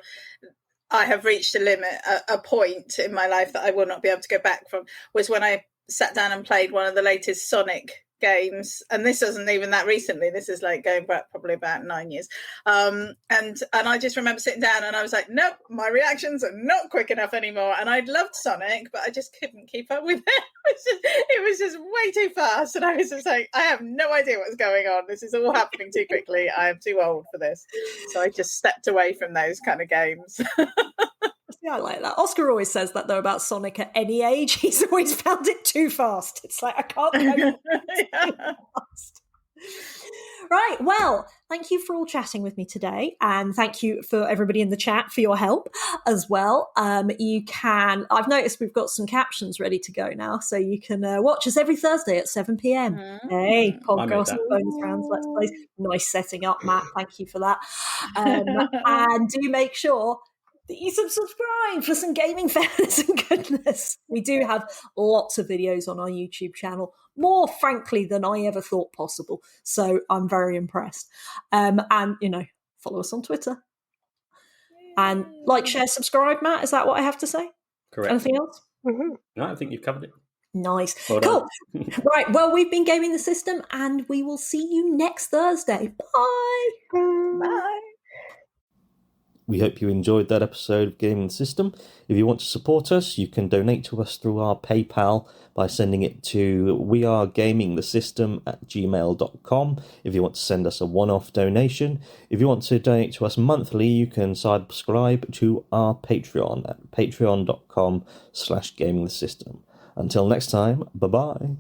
I have reached a limit, a point in my life that I will not be able to go back from, was when I sat down and played one of the latest Sonic games, and this isn't even that recently. This is like going back probably about 9 years. And I just remember sitting down and I was like, nope, my reactions are not quick enough anymore. And I'd loved Sonic, but I just couldn't keep up with it. It was just way too fast. And I was just like, I have no idea what's going on. This is all happening too quickly. I am too old for this. So I just stepped away from those kind of games. Yeah, I like that. Oscar always says that, though, about Sonic at any age. He's always found it too fast. It's like, I can't go too fast. Right, well, thank you for all chatting with me today, and thank you for everybody in the chat for your help as well. I've noticed we've got some captions ready to go now, so you can watch us every Thursday at 7 p.m. Hey, podcast, bonus rounds, let's play. Nice setting up, Matt. Thank you for that. And do make sure that you subscribe for some gaming fairness and goodness. We do have lots of videos on our YouTube channel, more frankly than I ever thought possible. So I'm very impressed. And, follow us on Twitter. And like, share, subscribe, Matt. Is that what I have to say? Correct. Anything else? No, I think you've covered it. Nice. Well cool. Right. Well, we've been Gaming the System, and we will see you next Thursday. Bye. Bye. We hope you enjoyed that episode of Gaming the System. If you want to support us, you can donate to us through our PayPal by sending it to wearegamingthesystem@gmail.com. If you want to send us a one-off donation. If you want to donate to us monthly, you can subscribe to our Patreon at patreon.com/gamingthesystem. Until next time, bye-bye.